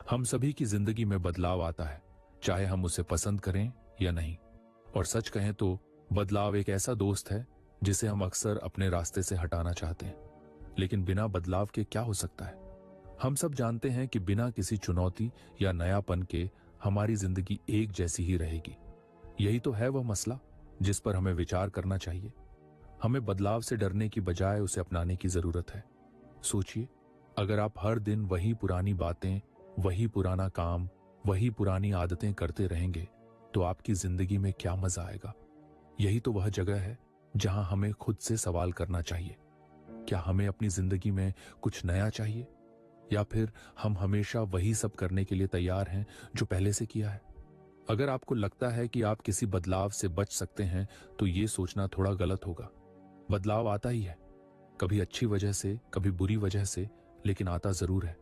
हम सभी की जिंदगी में बदलाव आता है, चाहे हम उसे पसंद करें या नहीं। और सच कहें तो बदलाव एक ऐसा दोस्त है जिसे हम अक्सर अपने रास्ते से हटाना चाहते हैं। लेकिन बिना बदलाव के क्या हो सकता है? हम सब जानते हैं कि बिना किसी चुनौती या नयापन के हमारी जिंदगी एक जैसी ही रहेगी। यही तो है वह मसला जिस पर हमें विचार करना चाहिए। हमें बदलाव से डरने की बजाय उसे अपनाने की जरूरत है। सोचिए, अगर आप हर दिन वही पुरानी बातें, वही पुराना काम, वही पुरानी आदतें करते रहेंगे तो आपकी जिंदगी में क्या मजा आएगा? यही तो वह जगह है जहां हमें खुद से सवाल करना चाहिए। क्या हमें अपनी जिंदगी में कुछ नया चाहिए, या फिर हम हमेशा वही सब करने के लिए तैयार हैं जो पहले से किया है? अगर आपको लगता है कि आप किसी बदलाव से बच सकते हैं तो ये सोचना थोड़ा गलत होगा। बदलाव आता ही है, कभी अच्छी वजह से, कभी बुरी वजह से, लेकिन आता जरूर है।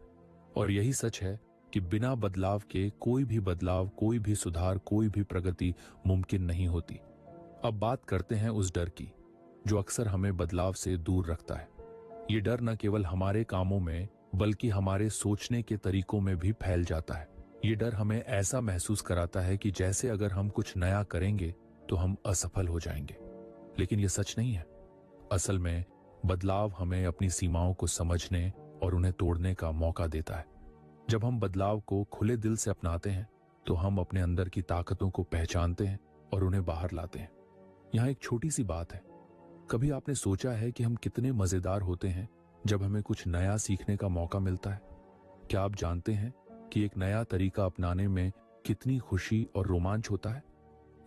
और यही सच है कि बिना बदलाव के कोई भी बदलाव, कोई भी सुधार, कोई भी प्रगति मुमकिन नहीं होती। अब बात करते हैं उस डर की जो अक्सर हमें बदलाव से दूर रखता है। ये डर न केवल हमारे कामों में बल्कि हमारे सोचने के तरीकों में भी फैल जाता है। ये डर हमें ऐसा महसूस कराता है कि जैसे अगर हम कुछ नया करेंगे तो हम असफल हो जाएंगे। लेकिन ये सच नहीं है। असल में बदलाव हमें अपनी सीमाओं को समझने और उन्हें तोड़ने का मौका देता है। जब हम बदलाव को खुले दिल से अपनाते हैं तो हम अपने अंदर की ताकतों को पहचानते हैं और उन्हें बाहर लाते हैं। यहाँ एक छोटी सी बात है, कभी आपने सोचा है कि हम कितने मजेदार होते हैं जब हमें कुछ नया सीखने का मौका मिलता है? क्या आप जानते हैं कि एक नया तरीका अपनाने में कितनी खुशी और रोमांच होता है?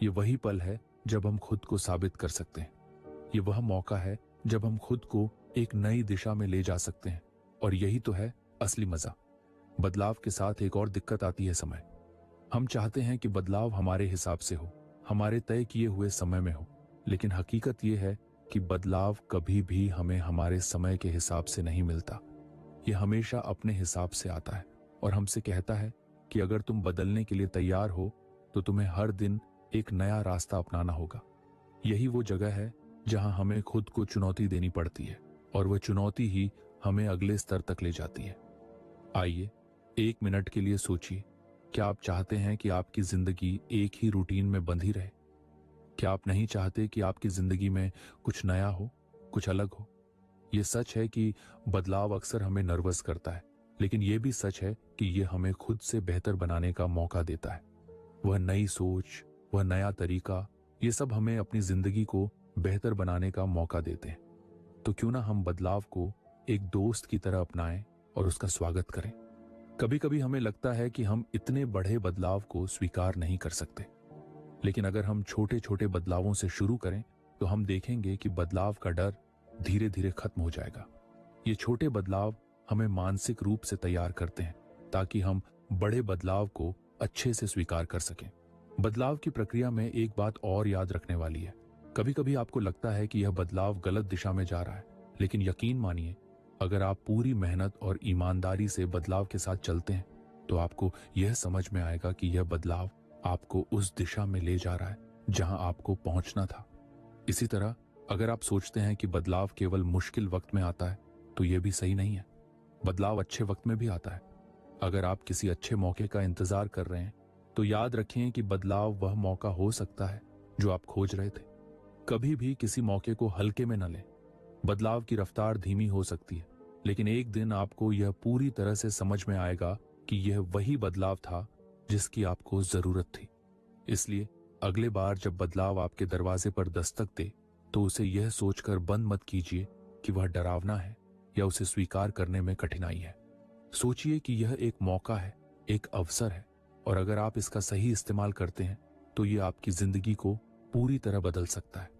ये वही पल है जब हम खुद को साबित कर सकते हैं। ये वह मौका है जब हम खुद को एक नई दिशा में ले जा सकते हैं। और यही तो है असली मजा। बदलाव के साथ एक और दिक्कत आती है समय। हम चाहते हैं कि बदलाव हमारे हिसाब से हो, हमारे तय किए हुए समय में हो। लेकिन हकीकत यह है कि बदलाव कभी भी हमें हमारे समय के हिसाब से नहीं मिलता। यह हमेशा अपने हिसाब से आता है और हमसे कहता है कि अगर तुम बदलने के लिए तैयार हो तो तुम्हें हर दिन एक नया रास्ता अपनाना होगा। यही वो जगह है जहां हमें खुद को चुनौती देनी पड़ती है और वह चुनौती ही हमें अगले स्तर तक ले जाती है। आइए एक मिनट के लिए सोचिए, क्या आप चाहते हैं कि आपकी जिंदगी एक ही रूटीन में बंधी रहे? क्या आप नहीं चाहते कि आपकी जिंदगी में कुछ नया हो, कुछ अलग हो? यह सच है कि बदलाव अक्सर हमें नर्वस करता है, लेकिन यह भी सच है कि यह हमें खुद से बेहतर बनाने का मौका देता है। वह नई सोच, वह नया तरीका, ये सब हमें अपनी जिंदगी को बेहतर बनाने का मौका देते हैं। तो क्यों ना हम बदलाव को एक दोस्त की तरह अपनाएं और उसका स्वागत करें। कभी कभी हमें लगता है कि हम इतने बड़े बदलाव को स्वीकार नहीं कर सकते, लेकिन अगर हम छोटे छोटे बदलावों से शुरू करें तो हम देखेंगे कि बदलाव का डर धीरे धीरे खत्म हो जाएगा। ये छोटे बदलाव हमें मानसिक रूप से तैयार करते हैं ताकि हम बड़े बदलाव को अच्छे से स्वीकार कर सकें। बदलाव की प्रक्रिया में एक बात और याद रखने वाली है। कभी कभी आपको लगता है कि यह बदलाव गलत दिशा में जा रहा है, लेकिन यकीन मानिए, अगर आप पूरी मेहनत और ईमानदारी से बदलाव के साथ चलते हैं तो आपको यह समझ में आएगा कि यह बदलाव आपको उस दिशा में ले जा रहा है जहां आपको पहुंचना था। इसी तरह अगर आप सोचते हैं कि बदलाव केवल मुश्किल वक्त में आता है तो यह भी सही नहीं है। बदलाव अच्छे वक्त में भी आता है। अगर आप किसी अच्छे मौके का इंतजार कर रहे हैं तो याद रखें कि बदलाव वह मौका हो सकता है जो आप खोज रहे थे। कभी भी किसी मौके को हल्के में न लें। बदलाव की रफ्तार धीमी हो सकती है, लेकिन एक दिन आपको यह पूरी तरह से समझ में आएगा कि यह वही बदलाव था जिसकी आपको जरूरत थी। इसलिए अगले बार जब बदलाव आपके दरवाजे पर दस्तक दे तो उसे यह सोचकर बंद मत कीजिए कि वह डरावना है या उसे स्वीकार करने में कठिनाई है। सोचिए कि यह एक मौका है, एक अवसर है, और अगर आप इसका सही इस्तेमाल करते हैं तो यह आपकी जिंदगी को पूरी तरह बदल सकता है।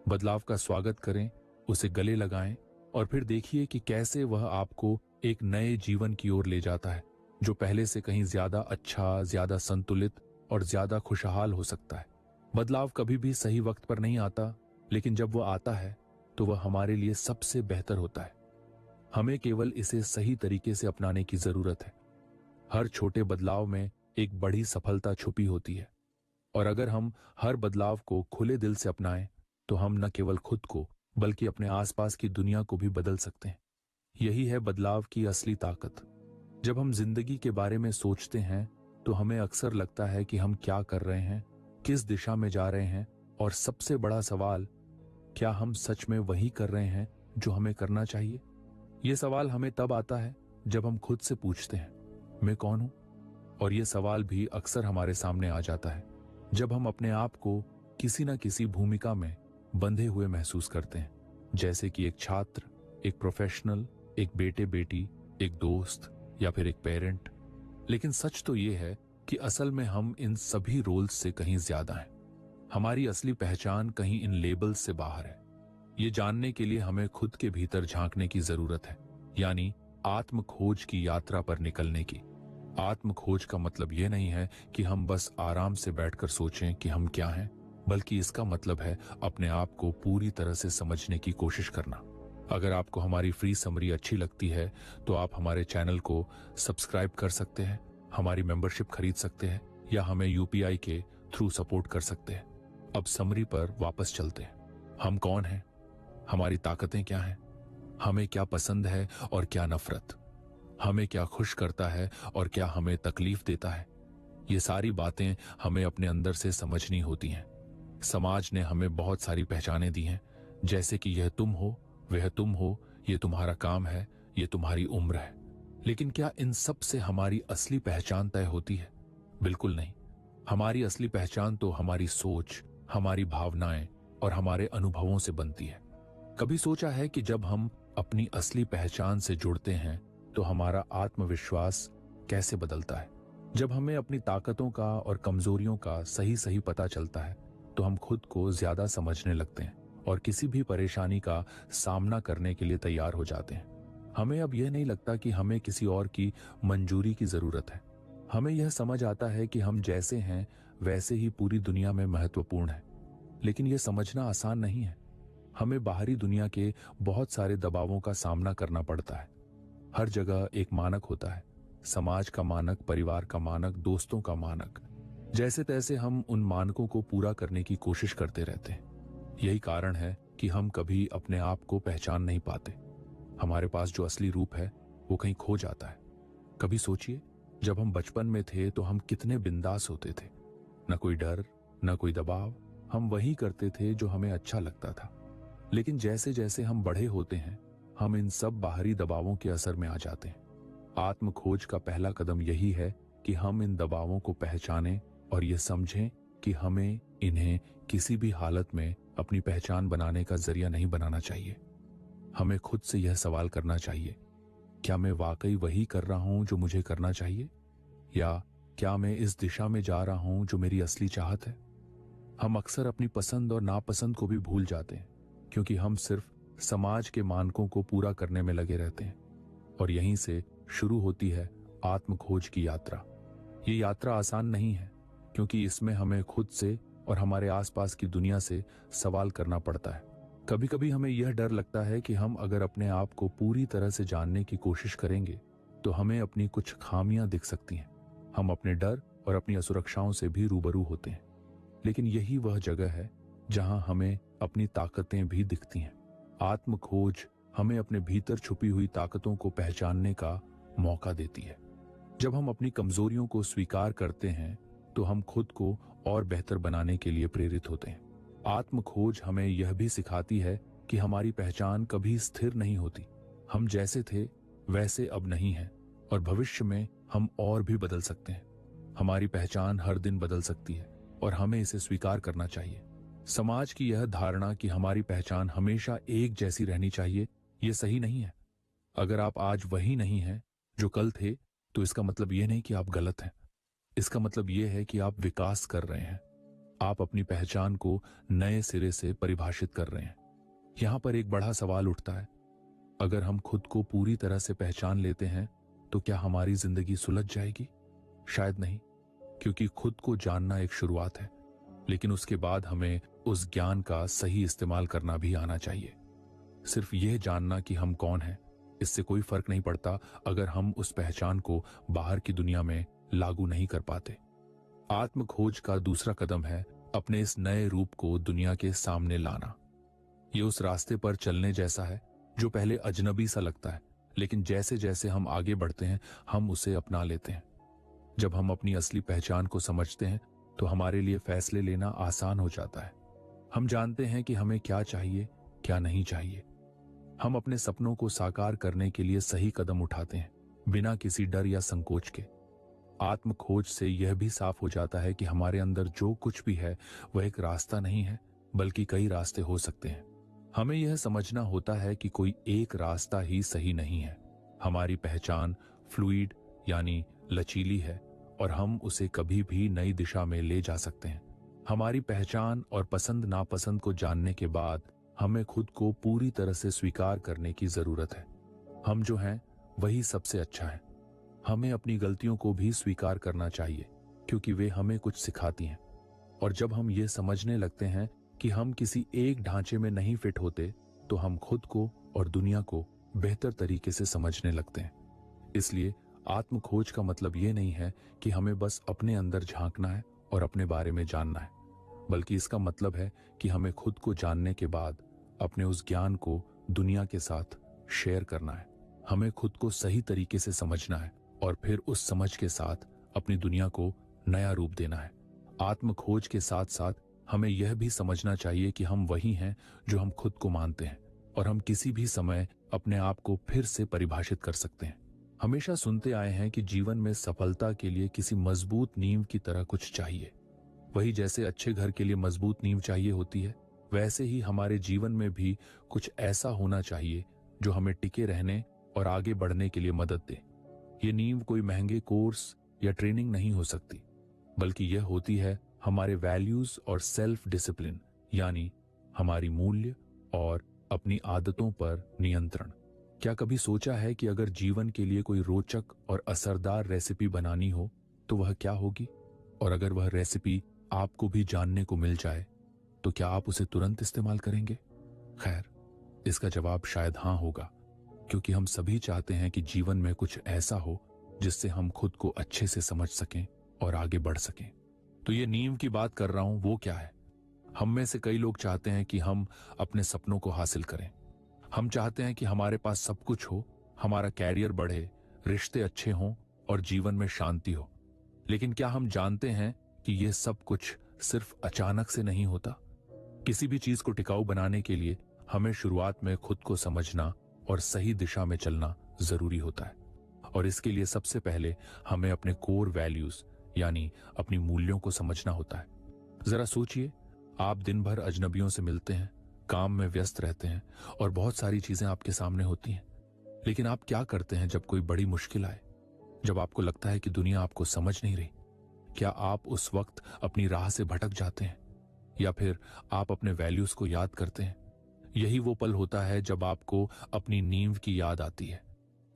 बदलाव का स्वागत करें, उसे गले लगाएं और फिर देखिए कि कैसे वह आपको एक नए जीवन की ओर ले जाता है जो पहले से कहीं ज्यादा अच्छा, ज्यादा संतुलित और ज्यादा खुशहाल हो सकता है। बदलाव कभी भी सही वक्त पर नहीं आता, लेकिन जब वह आता है तो वह हमारे लिए सबसे बेहतर होता है। हमें केवल इसे सही तरीके से अपनाने की जरूरत है। हर छोटे बदलाव में एक बड़ी सफलता छुपी होती है, और अगर हम हर बदलाव को खुले दिल से अपनाएं तो हम न केवल खुद को बल्कि अपने आसपास की दुनिया को भी बदल सकते हैं। यही है बदलाव की असली ताकत। जब हम जिंदगी के बारे में सोचते हैं तो हमें अक्सर लगता है कि हम क्या कर रहे हैं, किस दिशा में जा रहे हैं, और सबसे बड़ा सवाल, क्या हम सच में वही कर रहे हैं जो हमें करना चाहिए? ये सवाल हमें तब आता है जब हम खुद से पूछते हैं, मैं कौन हूं? और ये सवाल भी अक्सर हमारे सामने आ जाता है जब हम अपने आप को किसी न किसी भूमिका में बंधे हुए महसूस करते हैं, जैसे कि एक छात्र, एक प्रोफेशनल, एक बेटे बेटी, एक दोस्त या फिर एक पेरेंट। लेकिन सच तो ये है कि असल में हम इन सभी रोल्स से कहीं ज्यादा हैं। हमारी असली पहचान कहीं इन लेबल्स से बाहर है। ये जानने के लिए हमें खुद के भीतर झांकने की जरूरत है, यानी आत्म खोज की यात्रा पर निकलने की। आत्म खोज का मतलब ये नहीं है कि हम बस आराम से बैठकर सोचें कि हम क्या हैं, बल्कि इसका मतलब है अपने आप को पूरी तरह से समझने की कोशिश करना। अगर आपको हमारी फ्री समरी अच्छी लगती है तो आप हमारे चैनल को सब्सक्राइब कर सकते हैं, हमारी मेंबरशिप खरीद सकते हैं या हमें यूपीआई के थ्रू सपोर्ट कर सकते हैं। अब समरी पर वापस चलते हैं। हम कौन हैं? हमारी ताकतें क्या हैं? हमें क्या पसंद है और क्या नफरत? हमें क्या खुश करता है और क्या हमें तकलीफ देता है? ये सारी बातें हमें अपने अंदर से समझनी होती हैं। समाज ने हमें बहुत सारी पहचानें दी हैं, जैसे कि यह तुम हो, वह तुम हो, ये तुम्हारा काम है, ये तुम्हारी उम्र है। लेकिन क्या इन सब से हमारी असली पहचान तय होती है? बिल्कुल नहीं। हमारी असली पहचान तो हमारी सोच, हमारी भावनाएं और हमारे अनुभवों से बनती है। कभी सोचा है कि जब हम अपनी असली पहचान से जुड़ते हैं तो हमारा आत्मविश्वास कैसे बदलता है? जब हमें अपनी ताकतों का और कमजोरियों का सही सही पता चलता है तो हम खुद को ज्यादा समझने लगते हैं और किसी भी परेशानी का सामना करने के लिए तैयार हो जाते हैं। हमें अब यह नहीं लगता कि हमें किसी और की मंजूरी की जरूरत है। हमें यह समझ आता है कि हम जैसे हैं वैसे ही पूरी दुनिया में महत्वपूर्ण है। लेकिन यह समझना आसान नहीं है। हमें बाहरी दुनिया के बहुत सारे दबावों का सामना करना पड़ता है। हर जगह एक मानक होता है, समाज का मानक, परिवार का मानक, दोस्तों का मानक। जैसे तैसे हम उन मानकों को पूरा करने की कोशिश करते रहते हैं। यही कारण है कि हम कभी अपने आप को पहचान नहीं पाते। हमारे पास जो असली रूप है वो कहीं खो जाता है। कभी सोचिए, जब हम बचपन में थे तो हम कितने बिंदास होते थे। न कोई डर, न कोई दबाव। हम वही करते थे जो हमें अच्छा लगता था। लेकिन जैसे जैसे हम बड़े होते हैं हम इन सब बाहरी दबावों के असर में आ जाते हैं। आत्म खोज का पहला कदम यही है कि हम इन दबावों को पहचानें और ये समझें कि हमें इन्हें किसी भी हालत में अपनी पहचान बनाने का जरिया नहीं बनाना चाहिए। हमें खुद से यह सवाल करना चाहिए, क्या मैं वाकई वही कर रहा हूं जो मुझे करना चाहिए, या क्या मैं इस दिशा में जा रहा हूं जो मेरी असली चाहत है? हम अक्सर अपनी पसंद और नापसंद को भी भूल जाते हैं क्योंकि हम सिर्फ समाज के मानकों को पूरा करने में लगे रहते हैं। और यहीं से शुरू होती है आत्म खोज की यात्रा। ये यात्रा आसान नहीं है क्योंकि इसमें हमें खुद से और हमारे आसपास की दुनिया से सवाल करना पड़ता है। कभी कभी हमें यह डर लगता है कि हम अगर अपने आप को पूरी तरह से जानने की कोशिश करेंगे तो हमें अपनी कुछ खामियां दिख सकती हैं। हम अपने डर और अपनी असुरक्षाओं से भी रूबरू होते हैं। लेकिन यही वह जगह है जहां हमें अपनी ताकतें भी दिखती हैं। आत्म खोज हमें अपने भीतर छुपी हुई ताकतों को पहचानने का मौका देती है। जब हम अपनी कमजोरियों को स्वीकार करते हैं तो हम खुद को और बेहतर बनाने के लिए प्रेरित होते हैं। आत्म खोज हमें यह भी सिखाती है कि हमारी पहचान कभी स्थिर नहीं होती। हम जैसे थे वैसे अब नहीं हैं और भविष्य में हम और भी बदल सकते हैं। हमारी पहचान हर दिन बदल सकती है और हमें इसे स्वीकार करना चाहिए। समाज की यह धारणा कि हमारी पहचान हमेशा एक जैसी रहनी चाहिए, यह सही नहीं है। अगर आप आज वही नहीं हैं जो कल थे तो इसका मतलब यह नहीं कि आप गलत हैं। इसका मतलब यह है कि आप विकास कर रहे हैं। आप अपनी पहचान को नए सिरे से परिभाषित कर रहे हैं। यहां पर एक बड़ा सवाल उठता है, अगर हम खुद को पूरी तरह से पहचान लेते हैं तो क्या हमारी जिंदगी सुलझ जाएगी? शायद नहीं, क्योंकि खुद को जानना एक शुरुआत है, लेकिन उसके बाद हमें उस ज्ञान का सही इस्तेमाल करना भी आना चाहिए। सिर्फ यह जानना कि हम कौन हैं, इससे कोई फर्क नहीं पड़ता अगर हम उस पहचान को बाहर की दुनिया में लागू नहीं कर पाते। आत्म खोज का दूसरा कदम है अपने इस नए रूप को दुनिया के सामने लाना। ये उस रास्ते पर चलने जैसा है जो पहले अजनबी सा लगता है, लेकिन जैसे जैसे हम आगे बढ़ते हैं हम उसे अपना लेते हैं। जब हम अपनी असली पहचान को समझते हैं तो हमारे लिए फैसले लेना आसान हो जाता है। हम जानते हैं कि हमें क्या चाहिए, क्या नहीं चाहिए। हम अपने सपनों को साकार करने के लिए सही कदम उठाते हैं, बिना किसी डर या संकोच के। आत्म खोज से यह भी साफ हो जाता है कि हमारे अंदर जो कुछ भी है वह एक रास्ता नहीं है, बल्कि कई रास्ते हो सकते हैं। हमें यह समझना होता है कि कोई एक रास्ता ही सही नहीं है। हमारी पहचान फ्लूइड यानी लचीली है और हम उसे कभी भी नई दिशा में ले जा सकते हैं। हमारी पहचान और पसंद नापसंद को जानने के बाद हमें खुद को पूरी तरह से स्वीकार करने की जरूरत है। हम जो हैं वही सबसे अच्छा है। हमें अपनी गलतियों को भी स्वीकार करना चाहिए, क्योंकि वे हमें कुछ सिखाती हैं। और जब हम ये समझने लगते हैं कि हम किसी एक ढांचे में नहीं फिट होते, तो हम खुद को और दुनिया को बेहतर तरीके से समझने लगते हैं। इसलिए आत्म खोज का मतलब ये नहीं है कि हमें बस अपने अंदर झांकना है और अपने बारे में जानना है, बल्कि इसका मतलब है कि हमें खुद को जानने के बाद अपने उस ज्ञान को दुनिया के साथ शेयर करना है। हमें खुद को सही तरीके से समझना है और फिर उस समझ के साथ अपनी दुनिया को नया रूप देना है। आत्म खोज के साथ साथ हमें यह भी समझना चाहिए कि हम वही हैं जो हम खुद को मानते हैं, और हम किसी भी समय अपने आप को फिर से परिभाषित कर सकते हैं। हमेशा सुनते आए हैं कि जीवन में सफलता के लिए किसी मजबूत नींव की तरह कुछ चाहिए। वही जैसे अच्छे घर के लिए मजबूत नींव चाहिए होती है, वैसे ही हमारे जीवन में भी कुछ ऐसा होना चाहिए जो हमें टिके रहने और आगे बढ़ने के लिए मदद दे। ये नींव कोई महंगे कोर्स या ट्रेनिंग नहीं हो सकती, बल्कि यह होती है हमारे वैल्यूज और सेल्फ डिसिप्लिन, यानी हमारी मूल्य और अपनी आदतों पर नियंत्रण। क्या कभी सोचा है कि अगर जीवन के लिए कोई रोचक और असरदार रेसिपी बनानी हो तो वह क्या होगी? और अगर वह रेसिपी आपको भी जानने को मिल जाए तो क्या आप उसे तुरंत इस्तेमाल करेंगे? खैर, इसका जवाब शायद हाँ होगा, क्योंकि हम सभी चाहते हैं कि जीवन में कुछ ऐसा हो जिससे हम खुद को अच्छे से समझ सकें और आगे बढ़ सकें। तो ये नींव की बात कर रहा हूं, वो क्या है? हम में से कई लोग चाहते हैं कि हम अपने सपनों को हासिल करें। हम चाहते हैं कि हमारे पास सब कुछ हो, हमारा कैरियर बढ़े, रिश्ते अच्छे हों और जीवन में शांति हो। लेकिन क्या हम जानते हैं कि यह सब कुछ सिर्फ अचानक से नहीं होता? किसी भी चीज को टिकाऊ बनाने के लिए हमें शुरुआत में खुद को समझना और सही दिशा में चलना जरूरी होता है। और इसके लिए सबसे पहले हमें अपने कोर वैल्यूज यानी अपनी मूल्यों को समझना होता है। जरा सोचिए, आप दिन भर अजनबियों से मिलते हैं, काम में व्यस्त रहते हैं और बहुत सारी चीजें आपके सामने होती हैं। लेकिन आप क्या करते हैं जब कोई बड़ी मुश्किल आए, जब आपको लगता है कि दुनिया आपको समझ नहीं रही? क्या आप उस वक्त अपनी राह से भटक जाते हैं या फिर आप अपने वैल्यूज को याद करते हैं? यही वो पल होता है जब आपको अपनी नींव की याद आती है।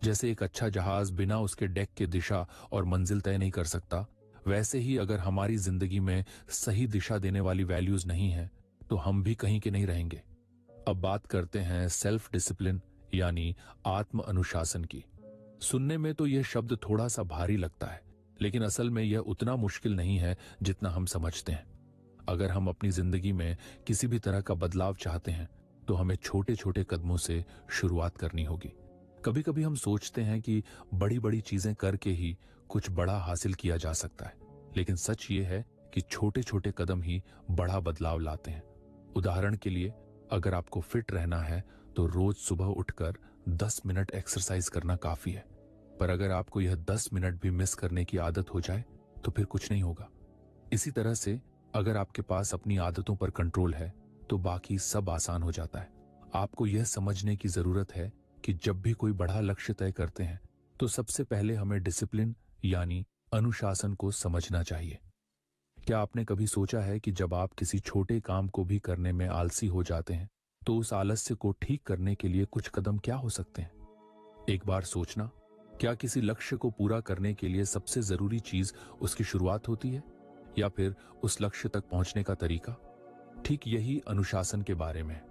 जैसे एक अच्छा जहाज बिना उसके डेक के दिशा और मंजिल तय नहीं कर सकता, वैसे ही अगर हमारी जिंदगी में सही दिशा देने वाली वैल्यूज नहीं है तो हम भी कहीं के नहीं रहेंगे। अब बात करते हैं सेल्फ डिसिप्लिन यानी आत्म अनुशासन की। सुनने में तो यह शब्द थोड़ा सा भारी लगता है, लेकिन असल में यह उतना मुश्किल नहीं है जितना हम समझते हैं। अगर हम अपनी जिंदगी में किसी भी तरह का बदलाव चाहते हैं तो हमें छोटे छोटे कदमों से शुरुआत करनी होगी। कभी कभी हम सोचते हैं कि बड़ी बड़ी चीजें करके ही कुछ बड़ा हासिल किया जा सकता है, लेकिन सच ये है कि छोटे छोटे कदम ही बड़ा बदलाव लाते हैं। उदाहरण के लिए, अगर आपको फिट रहना है तो रोज सुबह उठकर 10 मिनट एक्सरसाइज करना काफी है। पर अगर आपको यह 10 मिनट भी मिस करने की आदत हो जाए तो फिर कुछ नहीं होगा। इसी तरह से अगर आपके पास अपनी आदतों पर कंट्रोल है तो बाकी सब आसान हो जाता है। आपको यह समझने की जरूरत है कि जब भी कोई बड़ा लक्ष्य तय करते हैं तो सबसे पहले हमें डिसिप्लिन यानी अनुशासन को समझना चाहिए। क्या आपने कभी सोचा है कि जब आप किसी छोटे काम को भी करने में आलसी हो जाते हैं तो उस आलस्य को ठीक करने के लिए कुछ कदम क्या हो सकते हैं? एक बार सोचना, क्या किसी लक्ष्य को पूरा करने के लिए सबसे जरूरी चीज उसकी शुरुआत होती है या फिर उस लक्ष्य तक पहुंचने का तरीका? ठीक यही अनुशासन के बारे में है।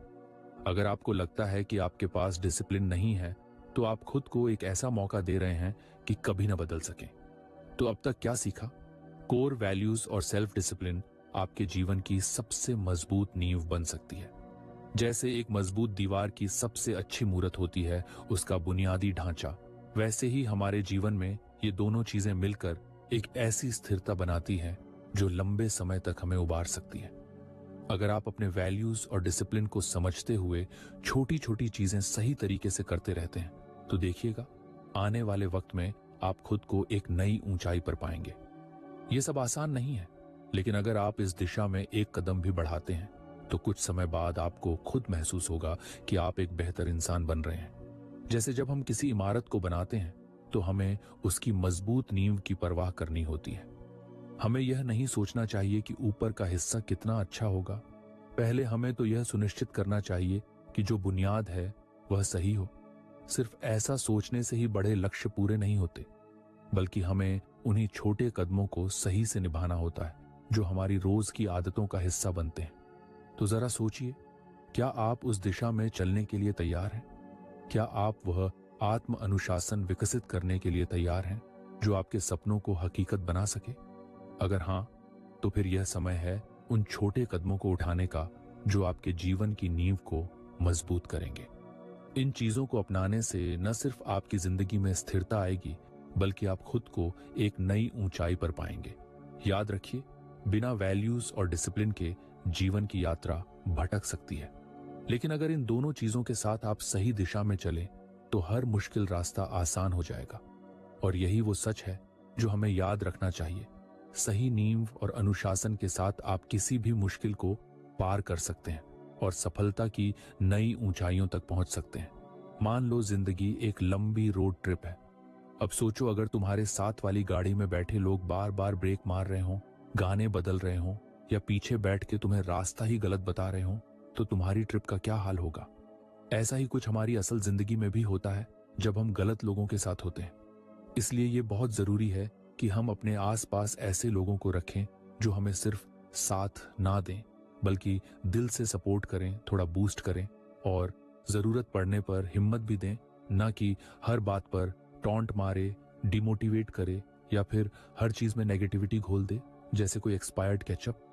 अगर आपको लगता है कि आपके पास डिसिप्लिन नहीं है तो आप खुद को एक ऐसा मौका दे रहे हैं कि कभी ना बदल सकें। तो अब तक क्या सीखा? कोर वैल्यूज और सेल्फ डिसिप्लिन आपके जीवन की सबसे मजबूत नींव बन सकती है। जैसे एक मजबूत दीवार की सबसे अच्छी मूरत होती है उसका बुनियादी ढांचा, वैसे ही हमारे जीवन में ये दोनों चीजें मिलकर एक ऐसी स्थिरता बनाती हैं जो लंबे समय तक हमें उबार सकती है। अगर आप अपने वैल्यूज और डिसिप्लिन को समझते हुए छोटी छोटी चीजें सही तरीके से करते रहते हैं तो देखिएगा आने वाले वक्त में आप खुद को एक नई ऊंचाई पर पाएंगे। ये सब आसान नहीं है, लेकिन अगर आप इस दिशा में एक कदम भी बढ़ाते हैं तो कुछ समय बाद आपको खुद महसूस होगा कि आप एक बेहतर इंसान बन रहे हैं। जैसे जब हम किसी इमारत को बनाते हैं तो हमें उसकी मजबूत नींव की परवाह करनी होती है। हमें यह नहीं सोचना चाहिए कि ऊपर का हिस्सा कितना अच्छा होगा। पहले हमें तो यह सुनिश्चित करना चाहिए कि जो बुनियाद है वह सही हो। सिर्फ ऐसा सोचने से ही बड़े लक्ष्य पूरे नहीं होते, बल्कि हमें उन्हीं छोटे कदमों को सही से निभाना होता है जो हमारी रोज की आदतों का हिस्सा बनते हैं। तो जरा सोचिए, क्या आप उस दिशा में चलने के लिए तैयार हैं? क्या आप वह आत्म अनुशासन विकसित करने के लिए तैयार हैं जो आपके सपनों को हकीकत बना सके? अगर हां, तो फिर यह समय है उन छोटे कदमों को उठाने का जो आपके जीवन की नींव को मजबूत करेंगे। इन चीजों को अपनाने से न सिर्फ आपकी जिंदगी में स्थिरता आएगी, बल्कि आप खुद को एक नई ऊंचाई पर पाएंगे। याद रखिए, बिना वैल्यूज और डिसिप्लिन के जीवन की यात्रा भटक सकती है, लेकिन अगर इन दोनों चीजों के साथ आप सही दिशा में चलें तो हर मुश्किल रास्ता आसान हो जाएगा। और यही वो सच है जो हमें याद रखना चाहिए। सही नींव और अनुशासन के साथ आप किसी भी मुश्किल को पार कर सकते हैं और सफलता की नई ऊंचाइयों तक पहुंच सकते हैं। मान लो जिंदगी एक लंबी रोड ट्रिप है। अब सोचो, अगर तुम्हारे साथ वाली गाड़ी में बैठे लोग बार बार ब्रेक मार रहे हों, गाने बदल रहे हों या पीछे बैठ के तुम्हें रास्ता ही गलत बता रहे हों, तो तुम्हारी ट्रिप का क्या हाल होगा? ऐसा ही कुछ हमारी असल जिंदगी में भी होता है जब हम गलत लोगों के साथ होते हैं। इसलिए ये बहुत जरूरी है कि हम अपने आसपास ऐसे लोगों को रखें जो हमें सिर्फ साथ ना दें, बल्कि दिल से सपोर्ट करें, थोड़ा बूस्ट करें और जरूरत पड़ने पर हिम्मत भी दें, ना कि हर बात पर टॉन्ट मारे, डिमोटिवेट करे या फिर हर चीज में नेगेटिविटी घोल दे जैसे कोई एक्सपायर्ड केचप।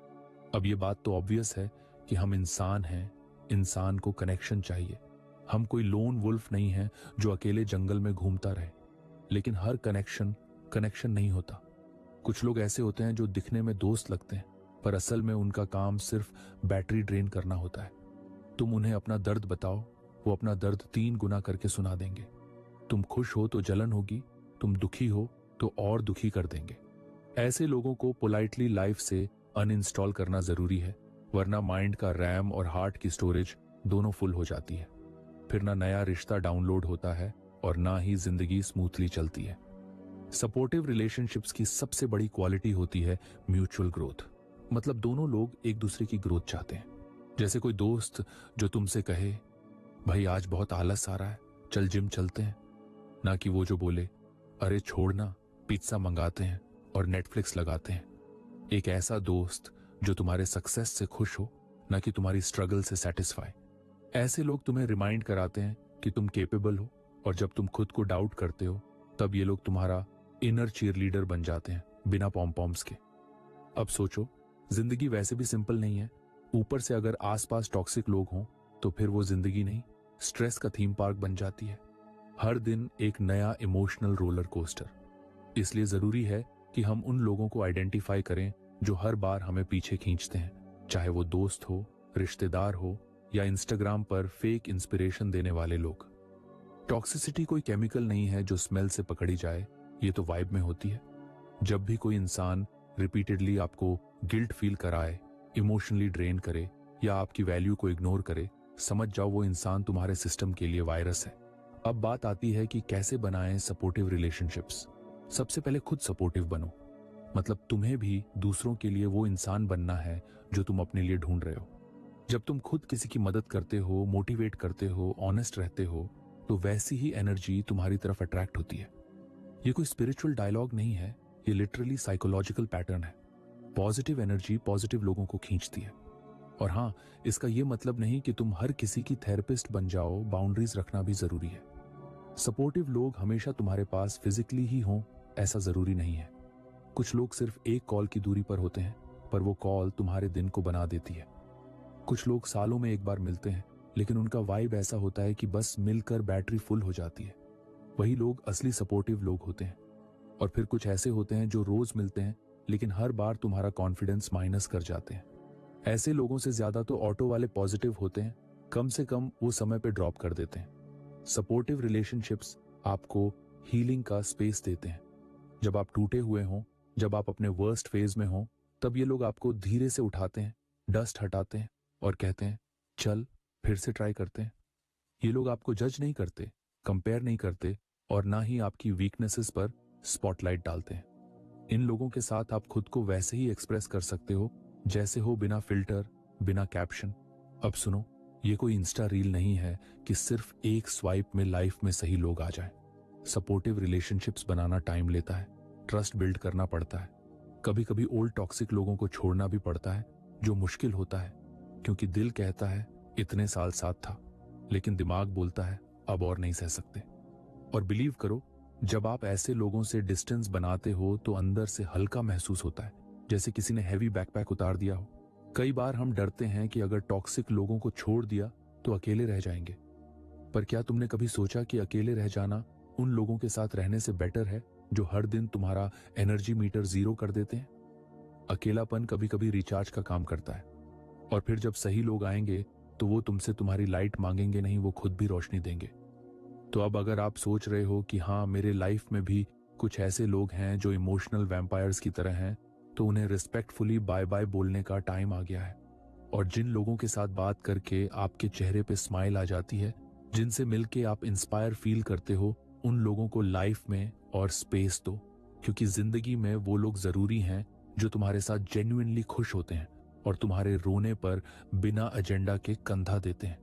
अब ये बात तो ऑब्वियस है कि हम इंसान हैं, इंसान को कनेक्शन चाहिए। हम कोई लोन वुल्फ नहीं है जो अकेले जंगल में घूमता रहे। लेकिन हर कनेक्शन नहीं होता। कुछ लोग ऐसे होते हैं जो दिखने में दोस्त लगते हैं, पर असल में उनका काम सिर्फ बैटरी ड्रेन करना होता है। तुम उन्हें अपना दर्द बताओ, वो अपना दर्द 3 गुना करके सुना देंगे। तुम खुश हो तो जलन होगी, तुम दुखी हो तो और दुखी कर देंगे। ऐसे लोगों को पोलाइटली लाइफ से अनइंस्टॉल करना जरूरी है, वरना माइंड का रैम और हार्ट की स्टोरेज दोनों फुल हो जाती है। फिर ना नया रिश्ता डाउनलोड होता है और ना ही जिंदगी स्मूथली चलती है। सपोर्टिव रिलेशनशिप्स की सबसे बड़ी क्वालिटी होती है म्यूचुअल ग्रोथ। मतलब दोनों लोग एक दूसरे की ग्रोथ चाहते हैं। जैसे कोई दोस्त जो तुमसे कहे, भाई आज बहुत आलस आ रहा है, चल जिम चलते हैं, ना कि वो जो बोले, अरे छोड़ना, पिज्जा मंगाते हैं और नेटफ्लिक्स लगाते हैं। एक ऐसा दोस्त जो तुम्हारे सक्सेस से खुश हो, ना कि तुम्हारी स्ट्रगल से सेटिस्फाई। ऐसे लोग तुम्हें रिमाइंड कराते हैं कि तुम केपेबल हो, और जब तुम खुद को डाउट करते हो तब ये लोग तुम्हारा इनर चीयरलीडर बन जाते हैं, बिना पॉम-पॉम्स के। अब सोचो, जिंदगी वैसे भी सिंपल नहीं है। ऊपर से अगर आसपास टॉक्सिक लोग हों तो फिर वो जिंदगी नहीं, स्ट्रेस का थीम पार्क बन जाती है। हर दिन एक नया इमोशनल रोलर कोस्टर। इसलिए जरूरी है कि हम उन लोगों को आइडेंटिफाई करें जो हर बार हमें पीछे खींचते हैं, चाहे वो दोस्त हो, रिश्तेदार हो या इंस्टाग्राम पर फेक इंस्पिरेशन देने वाले लोग। टॉक्सिसिटी कोई केमिकल नहीं है जो स्मेल से पकड़ी जाए, ये तो वाइब में होती है। जब भी कोई इंसान रिपीटेडली आपको गिल्ट फील कराए, इमोशनली ड्रेन करे या आपकी वैल्यू को इग्नोर करे, समझ जाओ वो इंसान तुम्हारे सिस्टम के लिए वायरस है। अब बात आती है कि कैसे बनाएं सपोर्टिव रिलेशनशिप्स। सबसे पहले खुद सपोर्टिव बनो। मतलब तुम्हें भी दूसरों के लिए वो इंसान बनना है जो तुम अपने लिए ढूंढ रहे हो। जब तुम खुद किसी की मदद करते हो, मोटिवेट करते हो, ऑनेस्ट रहते हो, तो वैसी ही एनर्जी तुम्हारी तरफ अट्रैक्ट होती है। ये कोई स्पिरिचुअल डायलॉग नहीं है, ये लिटरली साइकोलॉजिकल पैटर्न है। पॉजिटिव एनर्जी पॉजिटिव लोगों को खींचती है। और हाँ, इसका ये मतलब नहीं कि तुम हर किसी की थेरेपिस्ट बन जाओ, बाउंड्रीज रखना भी जरूरी है। सपोर्टिव लोग हमेशा तुम्हारे पास फिजिकली ही हों ऐसा जरूरी नहीं है। कुछ लोग सिर्फ एक कॉल की दूरी पर होते हैं, पर वो कॉल तुम्हारे दिन को बना देती है। कुछ लोग सालों में एक बार मिलते हैं, लेकिन उनका वाइब ऐसा होता है कि बस मिलकर बैटरी फुल हो जाती है। वही लोग असली सपोर्टिव लोग होते हैं। और फिर कुछ ऐसे होते हैं जो रोज मिलते हैं लेकिन हर बार तुम्हारा कॉन्फिडेंस माइनस कर जाते हैं। ऐसे लोगों से ज्यादा तो ऑटो वाले पॉजिटिव होते हैं, कम से कम वो समय पे ड्रॉप कर देते हैं। सपोर्टिव रिलेशनशिप्स आपको हीलिंग का स्पेस देते हैं। जब आप टूटे हुए हों, जब आप अपने वर्स्ट फेज में हों, तब ये लोग आपको धीरे से उठाते हैं, डस्ट हटाते हैं और कहते हैं चल फिर से ट्राई करते हैं। ये लोग आपको जज नहीं करते, कंपेयर नहीं करते और ना ही आपकी वीकनेसेस पर स्पॉटलाइट डालते हैं। इन लोगों के साथ आप खुद को वैसे ही एक्सप्रेस कर सकते हो जैसे हो, बिना फिल्टर, बिना कैप्शन। अब सुनो, ये कोई इंस्टा रील नहीं है कि सिर्फ एक स्वाइप में लाइफ में सही लोग आ जाएं। सपोर्टिव रिलेशनशिप्स बनाना टाइम लेता है, ट्रस्ट बिल्ड करना पड़ता है, कभी कभी ओल्ड टॉक्सिक लोगों को छोड़ना भी पड़ता है, जो मुश्किल होता है क्योंकि दिल कहता है इतने साल साथ था, लेकिन दिमाग बोलता है अब और नहीं सह सकते। और बिलीव करो, जब आप ऐसे लोगों से डिस्टेंस बनाते हो तो अंदर से हल्का महसूस होता है, जैसे किसी ने हैवी बैकपैक उतार दिया हो। कई बार हम डरते हैं कि अगर टॉक्सिक लोगों को छोड़ दिया तो अकेले रह जाएंगे। पर क्या तुमने कभी सोचा कि अकेले रह जाना उन लोगों के साथ रहने से बेटर है जो हर दिन तुम्हारा एनर्जी मीटर जीरो कर देते हैं? अकेलापन कभी कभी रिचार्ज का काम करता है। और फिर जब सही लोग आएंगे तो वो तुमसे तुम्हारी लाइट मांगेंगे नहीं, वो खुद भी रोशनी देंगे। तो अब अगर आप सोच रहे हो कि हाँ, मेरे लाइफ में भी कुछ ऐसे लोग हैं जो इमोशनल वैम्पायर्स की तरह हैं, तो उन्हें रिस्पेक्टफुली बाय बाय बोलने का टाइम आ गया है। और जिन लोगों के साथ बात करके आपके चेहरे पे स्माइल आ जाती है, जिनसे मिलके आप इंस्पायर फील करते हो, उन लोगों को लाइफ में और स्पेस दो, क्योंकि जिंदगी में वो लोग जरूरी हैं जो तुम्हारे साथ जेन्युइनली खुश होते हैं और तुम्हारे रोने पर बिना एजेंडा के कंधा देते हैं।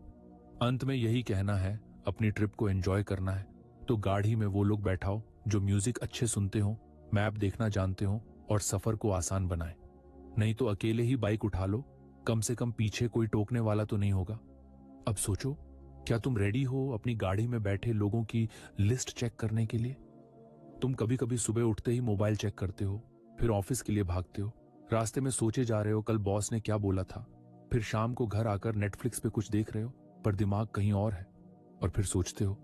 अंत में यही कहना है, अपनी ट्रिप को एंजॉय करना है तो गाड़ी में वो लोग बैठाओ जो म्यूजिक अच्छे सुनते हो, मैप देखना जानते हो और सफर को आसान बनाए। नहीं तो अकेले ही बाइक उठा लो, कम से कम पीछे कोई टोकने वाला तो नहीं होगा। अब सोचो, क्या तुम रेडी हो अपनी गाड़ी में बैठे लोगों की लिस्ट चेक करने के लिए? तुम कभी कभी सुबह उठते ही मोबाइल चेक करते हो, फिर ऑफिस के लिए भागते हो, रास्ते में सोचे जा रहे हो कल बॉस ने क्या बोला था, फिर शाम को घर आकर नेटफ्लिक्स पे कुछ देख रहे हो पर दिमाग कहीं और है, और फिर सोचते हो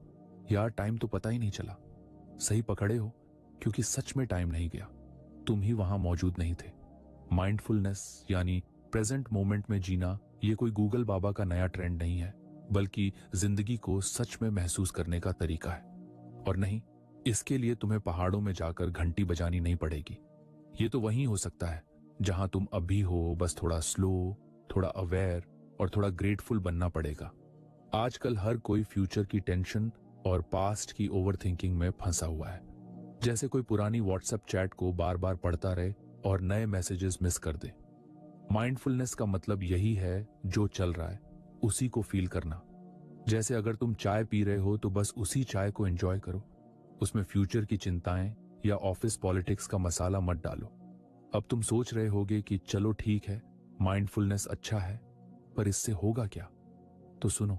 यार टाइम तो पता ही नहीं चला। सही पकड़े हो, क्योंकि सच में टाइम नहीं गया, तुम ही वहां मौजूद नहीं थे। माइंडफुलनेस यानी प्रेजेंट मोमेंट में जीना, ये कोई गूगल बाबा का नया ट्रेंड नहीं है, बल्कि जिंदगी को सच में महसूस करने का तरीका है। और नहीं, इसके लिए तुम्हें पहाड़ों में जाकर घंटी बजानी नहीं पड़ेगी। ये तो वहीं हो सकता है जहां तुम अभी हो, बस थोड़ा स्लो, थोड़ा अवेयर और थोड़ा ग्रेटफुल बनना पड़ेगा। आजकल हर कोई फ्यूचर की टेंशन और पास्ट की ओवरथिंकिंग में फंसा हुआ है, जैसे कोई पुरानी व्हाट्सएप चैट को बार बार पढ़ता रहे और नए मैसेजेस मिस कर दे। माइंडफुलनेस का मतलब यही है, जो चल रहा है उसी को फील करना। जैसे अगर तुम चाय पी रहे हो तो बस उसी चाय को एंजॉय करो, उसमें फ्यूचर की चिंताएं या ऑफिस पॉलिटिक्स का मसाला मत डालो। अब तुम सोच रहे होगे कि चलो ठीक है, माइंडफुलनेस अच्छा है, पर इससे होगा क्या? तो सुनो,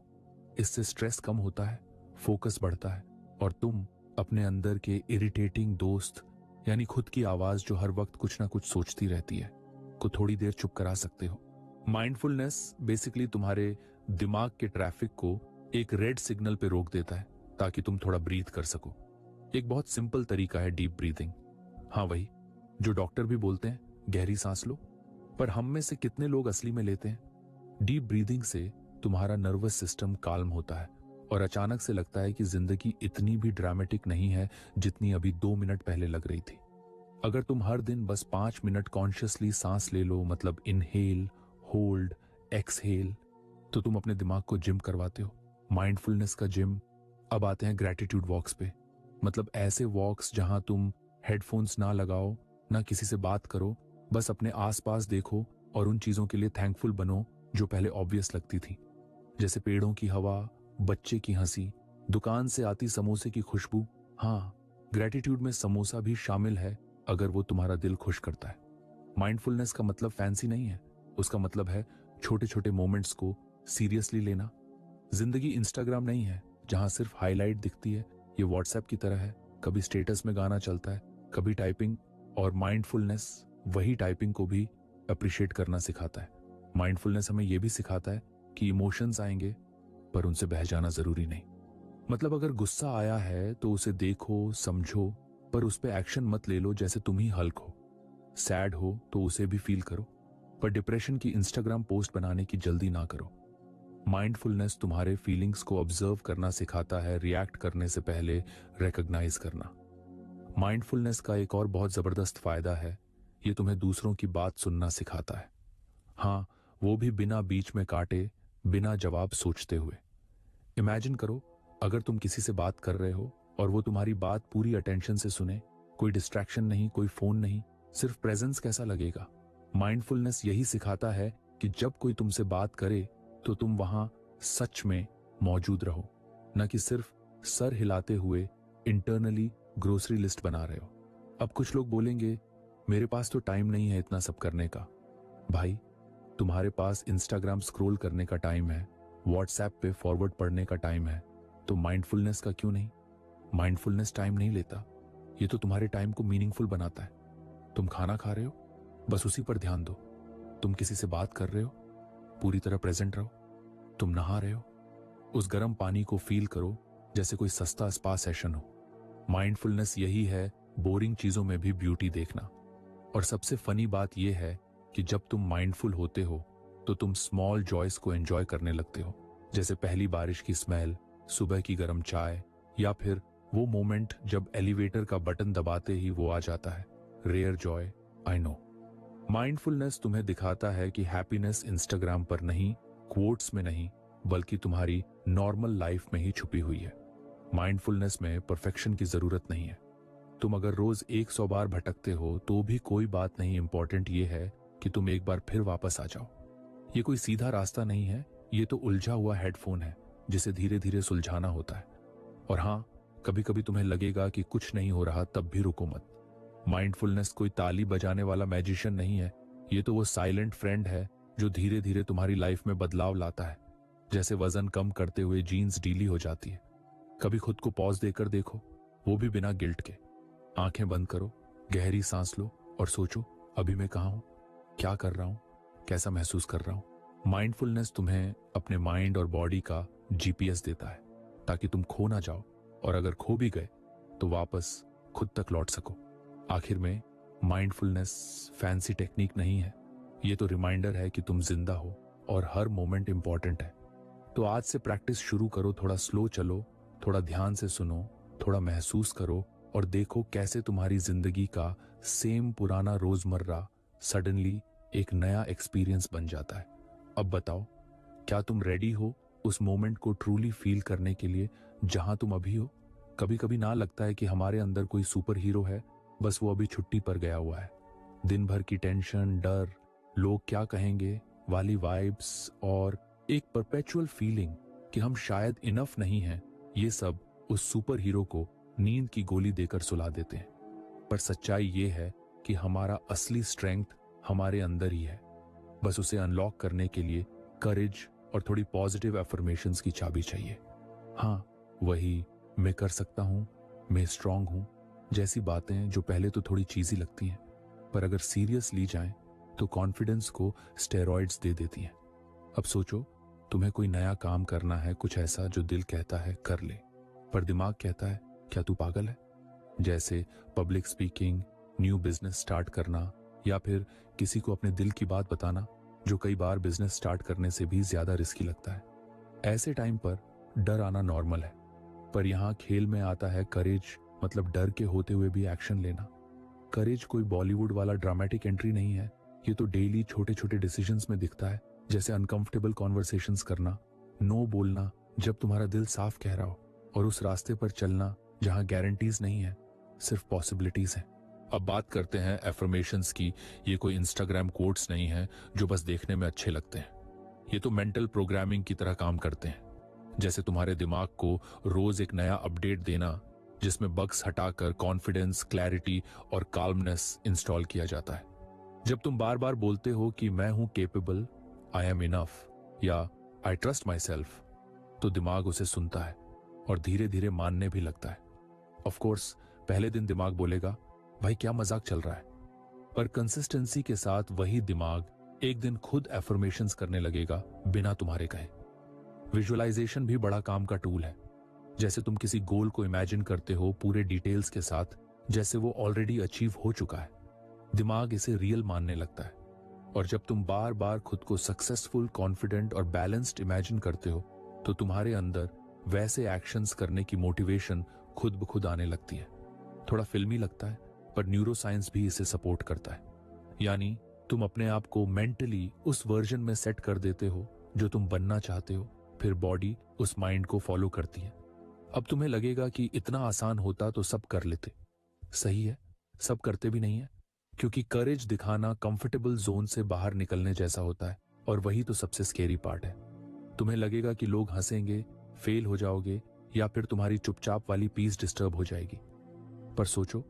इससे स्ट्रेस कम होता है, फोकस बढ़ता है और तुम अपने अंदर के इरिटेटिंग दोस्त यानी खुद की आवाज जो हर वक्त कुछ ना कुछ सोचती रहती है, को थोड़ी देर चुप करा सकते हो। माइंडफुलनेस बेसिकली तुम्हारे दिमाग के ट्रैफिक को एक रेड सिग्नल पे रोक देता है ताकि तुम थोड़ा ब्रीथ कर सको। एक बहुत सिंपल तरीका है डीप ब्रीथिंग। हाँ, वही जो डॉक्टर भी बोलते हैं, गहरी सांस लो, पर हम में से कितने लोग असली में लेते हैं? डीप ब्रीदिंग से तुम्हारा नर्वस सिस्टम काल्म होता है और अचानक से लगता है कि जिंदगी इतनी भी ड्रामेटिक नहीं है जितनी अभी 2 मिनट पहले लग रही थी। अगर तुम हर दिन बस 5 मिनट कॉन्शियसली सांस ले लो, मतलब इनहेल, होल्ड, एक्सहेल, तो तुम अपने दिमाग को जिम करवाते हो, माइंडफुलनेस का जिम। अब आते हैं ग्रेटिट्यूड वॉक्स पे, मतलब ऐसे वॉक्स जहां तुम हेडफोन्स ना लगाओ, ना किसी से बात करो, बस अपने आसपास देखो और उन चीजों के लिए थैंकफुल बनो जो पहले ऑब्वियस लगती थी, जैसे पेड़ों की हवा, बच्चे की हंसी, दुकान से आती समोसे की खुशबू। हाँ, ग्रेटिट्यूड में समोसा भी शामिल है अगर वो तुम्हारा दिल खुश करता है। माइंडफुलनेस का मतलब फैंसी नहीं है, उसका मतलब है छोटे छोटे मोमेंट्स को सीरियसली लेना। जिंदगी इंस्टाग्राम नहीं है जहां सिर्फ हाईलाइट दिखती है, ये व्हाट्सएप की तरह है, कभी स्टेटस में गाना चलता है, कभी टाइपिंग। और माइंडफुलनेस वही टाइपिंग को भी अप्रिशिएट करना सिखाता है। माइंडफुलनेस हमें यह भी सिखाता है कि इमोशंस आएंगे, पर उनसे बह जाना जरूरी नहीं। मतलब अगर गुस्सा आया है तो उसे देखो, समझो, पर उस पर एक्शन मत ले लो जैसे तुम ही हल्क हो। सैड हो तो उसे भी फील करो, पर डिप्रेशन की इंस्टाग्राम पोस्ट बनाने की जल्दी ना करो। माइंडफुलनेस तुम्हारे फीलिंग्स को ऑब्जर्व करना सिखाता है, रिएक्ट करने से पहले रिकॉग्नाइज करना। माइंडफुलनेस का एक और बहुत जबरदस्त फायदा है, ये तुम्हें दूसरों की बात सुनना सिखाता है। हाँ, वो भी बिना बीच में काटे, बिना जवाब सोचते हुए। इमेजिन करो, अगर तुम किसी से बात कर रहे हो और वो तुम्हारी बात पूरी अटेंशन से सुने, कोई डिस्ट्रैक्शन नहीं, कोई फोन नहीं, सिर्फ प्रेजेंस, कैसा लगेगा? माइंडफुलनेस यही सिखाता है कि जब कोई तुमसे बात करे तो तुम वहां सच में मौजूद रहो, न कि सिर्फ सर हिलाते हुए इंटरनली ग्रोसरी लिस्ट बना रहे हो। अब कुछ लोग बोलेंगे, मेरे पास तो टाइम नहीं है इतना सब करने का। भाई, तुम्हारे पास इंस्टाग्राम स्क्रॉल करने का टाइम है, व्हाट्सएप पे फॉरवर्ड पढ़ने का टाइम है, तो माइंडफुलनेस का क्यों नहीं? माइंडफुलनेस टाइम नहीं लेता, ये तो तुम्हारे टाइम को मीनिंगफुल बनाता है। तुम खाना खा रहे हो, बस उसी पर ध्यान दो। तुम किसी से बात कर रहे हो, पूरी तरह प्रेजेंट रहो। तुम नहा रहे हो, उस गर्म पानी को फील करो जैसे कोई सस्ता स्पा सेशन हो। माइंडफुलनेस यही है बोरिंग चीजों में भी ब्यूटी देखना। और सबसे फनी बात यह है कि जब तुम माइंडफुल होते हो तो तुम स्मॉल जॉयस को एंजॉय करने लगते हो, जैसे पहली बारिश की स्मेल, सुबह की गर्म चाय, या फिर वो मोमेंट जब एलिवेटर का बटन दबाते ही वो आ जाता है। Rare joy, I know. Mindfulness तुम्हें दिखाता है कि हैप्पीनेस इंस्टाग्राम पर नहीं, क्वोट्स में नहीं, बल्कि तुम्हारी नॉर्मल लाइफ में ही छुपी हुई है। माइंडफुलनेस में परफेक्शन की जरूरत नहीं है। तुम अगर रोज 100 बार भटकते हो तो भी कोई बात नहीं, इंपॉर्टेंट ये है कि तुम एक बार फिर वापस आ जाओ। ये कोई सीधा रास्ता नहीं है, ये तो उलझा हुआ हेडफोन है जिसे धीरे धीरे सुलझाना होता है। और हाँ, कभी कभी तुम्हें लगेगा कि कुछ नहीं हो रहा, तब भी रुको मत। माइंडफुलनेस कोई ताली बजाने वाला मैजिशियन नहीं है, ये तो वो साइलेंट फ्रेंड है जो धीरे धीरे तुम्हारी लाइफ में बदलाव लाता है। जैसे वजन कम करते हुए जीन्स ढीली हो जाती है। कभी खुद को पॉज देकर देखो, वो भी बिना गिल्ट के। आंखें बंद करो, गहरी सांस लो और सोचो, अभी मैं कहाँ हूं, क्या कर रहा हूं, कैसा महसूस कर रहा हूं। माइंडफुलनेस तुम्हें अपने माइंड और बॉडी का जीपीएस देता है ताकि तुम खो ना जाओ, और अगर खो भी गए तो वापस खुद तक लौट सको। आखिर में माइंडफुलनेस फैंसी टेक्निक नहीं है, ये तो रिमाइंडर है कि तुम जिंदा हो और हर मोमेंट इंपॉर्टेंट है। तो आज से प्रैक्टिस शुरू करो, थोड़ा स्लो चलो, थोड़ा ध्यान से सुनो, थोड़ा महसूस करो और देखो कैसे तुम्हारी जिंदगी का सेम पुराना रोजमर्रा सडनली एक नया एक्सपीरियंस बन जाता है। अब बताओ, क्या तुम रेडी हो उस मोमेंट को ट्रूली फील करने के लिए जहां तुम अभी हो? कभी कभी ना लगता है कि हमारे अंदर कोई सुपर हीरो है, बस वो अभी छुट्टी पर गया हुआ है। दिन भर की टेंशन, डर, लोग क्या कहेंगे वाली वाइब्स और एक परपेचुअल फीलिंग कि हम शायद इनफ नहीं हैं, ये सब उस सुपर हीरो को नींद की गोली देकर सुला देते हैं। पर सच्चाई ये है कि हमारा असली स्ट्रेंथ हमारे अंदर ही है, बस उसे अनलॉक करने के लिए करेज और थोड़ी पॉजिटिव एफर्मेशंस की चाबी चाहिए। हाँ, वही मैं कर सकता हूं, मैं स्ट्रांग हूं जैसी बातें जो पहले तो थोड़ी चीजी लगती हैं, पर अगर सीरियस ली जाएं तो कॉन्फिडेंस को स्टेरॉइड्स दे देती हैं। अब सोचो, तुम्हें कोई नया काम करना है, कुछ ऐसा जो दिल कहता है कर ले, पर दिमाग कहता है क्या तू पागल है? जैसे public speaking, new business start करना, या फिर किसी को अपने दिल की बात बताना, जो कई बार बिजनेस स्टार्ट करने से भी ज्यादा रिस्की लगता है। ऐसे टाइम पर डर आना नॉर्मल है, पर यहाँ खेल में आता है करेज, मतलब डर के होते हुए भी एक्शन लेना। करेज कोई बॉलीवुड वाला ड्रामेटिक एंट्री नहीं है, ये तो डेली छोटे छोटे डिसीजंस में दिखता है, जैसे अनकंफर्टेबल कॉन्वर्सेशंस करना, नो बोलना जब तुम्हारा दिल साफ कह रहा हो, और उस रास्ते पर चलना जहां गारंटीज नहीं है, सिर्फ पॉसिबिलिटीज हैं। अब बात करते हैं एफर्मेशंस की। ये कोई इंस्टाग्राम कोट्स नहीं है जो बस देखने में अच्छे लगते हैं, ये तो मेंटल प्रोग्रामिंग की तरह काम करते हैं। जैसे तुम्हारे दिमाग को रोज एक नया अपडेट देना जिसमें बग्स हटाकर कॉन्फिडेंस, क्लैरिटी और काल्मनेस इंस्टॉल किया जाता है। जब तुम बार बार बोलते हो कि मैं हूं केपेबल, आई एम इनफ, या आई ट्रस्ट माई सेल्फ, तो दिमाग उसे सुनता है और धीरे धीरे मानने भी लगता है। ऑफ कोर्स पहले दिन दिमाग बोलेगा भाई क्या मजाक चल रहा है, पर कंसिस्टेंसी के साथ वही दिमाग एक दिन खुद एफर्मेशंस करने लगेगा बिना तुम्हारे कहे। विजुअलाइजेशन भी बड़ा काम का टूल है। जैसे तुम किसी गोल को इमेजिन करते हो पूरे डिटेल्स के साथ, जैसे वो ऑलरेडी अचीव हो चुका है। दिमाग इसे रियल मानने लगता है। और जब तुम बार बार खुद को सक्सेसफुल, कॉन्फिडेंट और बैलेंस्ड इमेजिन करते हो तो तुम्हारे अंदर वैसे एक्शंस करने की मोटिवेशन खुद ब खुद आने लगती है। थोड़ा फिल्मी लगता है, पर न्यूरो साइंस भी इसे सपोर्ट करता है। यानी तुम अपने आप को मेंटली उस वर्जन में सेट कर देते हो जो तुम बनना चाहते हो, फिर बॉडी उस माइंड को फॉलो करती है। अब तुम्हें लगेगा कि इतना आसान होता तो सब कर लेते। सही है, सब करते भी नहीं है, क्योंकि करेज दिखाना कंफर्टेबल जोन से बाहर निकलने जैसा होता है, और वही तो सबसे स्केरी पार्ट है। तुम्हें लगेगा कि लोग हंसेंगे, फेल हो जाओगे, या फिर तुम्हारी चुपचाप वाली पीस डिस्टर्ब हो जाएगी। पर सोचो,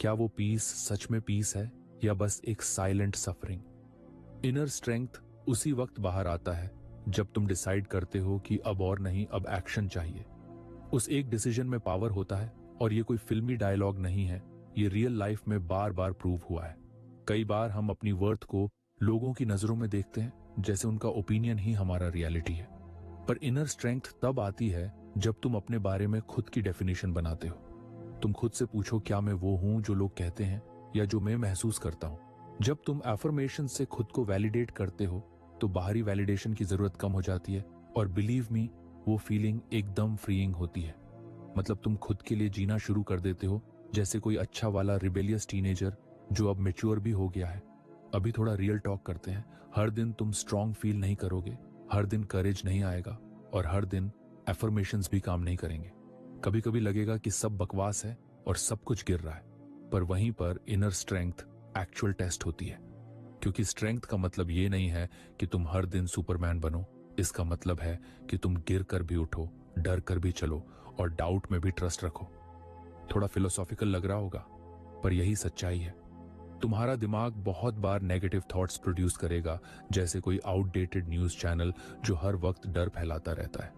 क्या वो पीस सच में पीस है या बस एक साइलेंट सफरिंग? इनर स्ट्रेंथ उसी वक्त बाहर आता है जब तुम डिसाइड करते हो कि अब और नहीं, अब एक्शन चाहिए। उस एक डिसीजन में पावर होता है, और ये कोई फिल्मी डायलॉग नहीं है, ये रियल लाइफ में बार बार प्रूव हुआ है। कई बार हम अपनी वर्थ को लोगों की नजरों में देखते हैं जैसे उनका ओपिनियन ही हमारा रियलिटी है। पर इनर स्ट्रेंथ तब आती है जब तुम अपने बारे में खुद की डेफिनेशन बनाते हो। तुम खुद से पूछो, क्या मैं वो हूं जो लोग कहते हैं या जो मैं महसूस करता हूं? जब तुम एफर्मेशन से खुद को वैलिडेट करते हो तो बाहरी वैलिडेशन की जरूरत कम हो जाती है, और बिलीव मी, वो फीलिंग एकदम फ्रीइंग होती है। मतलब तुम खुद के लिए जीना शुरू कर देते हो जैसे कोई अच्छा वाला रिबेलियस टीनेजर जो अब मैच्योर भी हो गया है। अभी थोड़ा रियल टॉक करते हैं। हर दिन तुम स्ट्रांग फील नहीं करोगे, हर दिन करेज नहीं आएगा, और हर दिन एफर्मेशंस भी काम नहीं करेंगे। कभी कभी लगेगा कि सब बकवास है और सब कुछ गिर रहा है, पर वहीं पर इनर स्ट्रेंथ एक्चुअल टेस्ट होती है। क्योंकि स्ट्रेंथ का मतलब ये नहीं है कि तुम हर दिन सुपरमैन बनो। इसका मतलब है कि तुम गिर कर भी उठो, डर कर भी चलो, और डाउट में भी ट्रस्ट रखो। थोड़ा फिलोसॉफिकल लग रहा होगा, पर यही सच्चाई है। तुम्हारा दिमाग बहुत बार नेगेटिव थॉट्स प्रोड्यूस करेगा, जैसे कोई आउटडेटेड न्यूज चैनल जो हर वक्त डर फैलाता रहता है।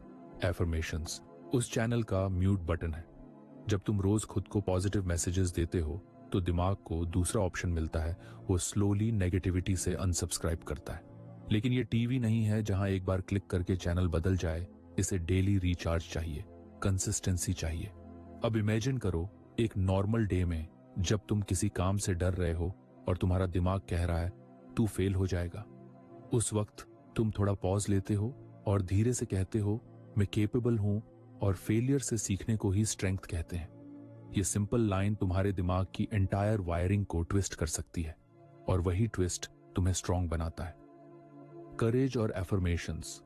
एफर्मेशंस उस चैनल का म्यूट बटन है। जब तुम रोज खुद को पॉजिटिव मैसेजेस देते हो तो दिमाग को दूसरा ऑप्शन मिलता है, वो स्लोली नेगेटिविटी से अनसब्सक्राइब करता है। लेकिन ये टीवी नहीं है जहां एक बार क्लिक करके चैनल बदल जाए। इसे डेली रिचार्ज चाहिए, कंसिस्टेंसी चाहिए। अब इमेजिन करो एक नॉर्मल डे में जब तुम किसी काम से डर रहे हो और तुम्हारा दिमाग कह रहा है तू फेल हो जाएगा। उस वक्त तुम थोड़ा पॉज लेते हो और धीरे से कहते हो, मैं केपेबल हूं, और फेलियर से सीखने को ही स्ट्रेंथ कहते हैं। ये सिंपल लाइन तुम्हारे दिमाग की एंटायर वायरिंग को ट्विस्ट कर सकती है, और वही ट्विस्ट तुम्हें स्ट्रांग बनाता है। करेज और एफर्मेशंस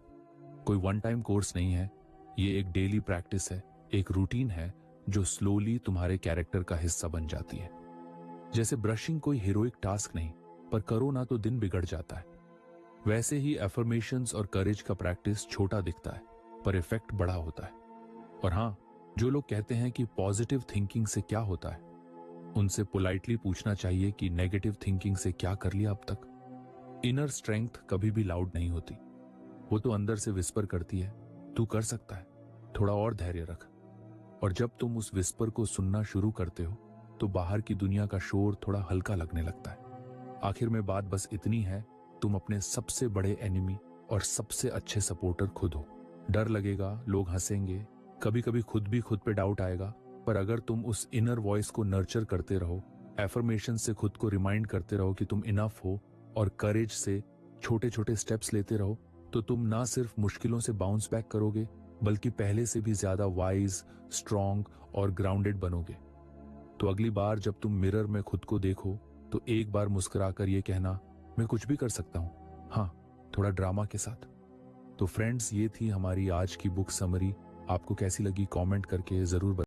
कोई वन टाइम कोर्स नहीं है, ये एक डेली प्रैक्टिस है, एक रूटीन है जो स्लोली तुम्हारे कैरेक्टर का हिस्सा बन जाती है। जैसे ब्रशिंग कोई हीरोइक टास्क नहीं, पर करो ना तो दिन बिगड़ जाता है। वैसे ही एफर्मेशंस और करेज का प्रैक्टिस छोटा दिखता है, पर इफेक्ट बड़ा होता है। और हाँ, जो लोग कहते हैं कि पॉजिटिव थिंकिंग से क्या होता है, उनसे पोलाइटली पूछना चाहिए कि नेगेटिव थिंकिंग से क्या कर लिया अब तक। इनर स्ट्रेंथ कभी भी लाउड नहीं होती, वो तो अंदर से विस्पर करती है, तू कर सकता है, थोड़ा और धैर्य रख। और जब तुम उस विस्पर को सुनना शुरू करते हो तो बाहर की दुनिया का शोर थोड़ा हल्का लगने लगता है। आखिर में बात बस इतनी है, तुम अपने सबसे बड़े एनिमी और सबसे अच्छे सपोर्टर खुद हो। डर लगेगा, लोग हंसेंगे, कभी कभी खुद भी खुद पे डाउट आएगा, पर अगर तुम उस इनर वॉइस को नर्चर करते रहो, एफर्मेशन से खुद को रिमाइंड करते रहो कि तुम इनफ हो, और करेज से छोटे छोटे स्टेप्स लेते रहो, तो तुम ना सिर्फ मुश्किलों से बाउंस बैक करोगे, बल्कि पहले से भी ज्यादा वाइज, स्ट्रांग और ग्राउंडेड बनोगे। तो अगली बार जब तुम मिरर में खुद को देखो तो एक बार मुस्कुराकर ये कहना, मैं कुछ भी कर सकता हूं, हाँ, थोड़ा ड्रामा के साथ। तो फ्रेंड्स, ये थी हमारी आज की बुक समरी। आपको कैसी लगी कमेंट करके जरूर बताइए।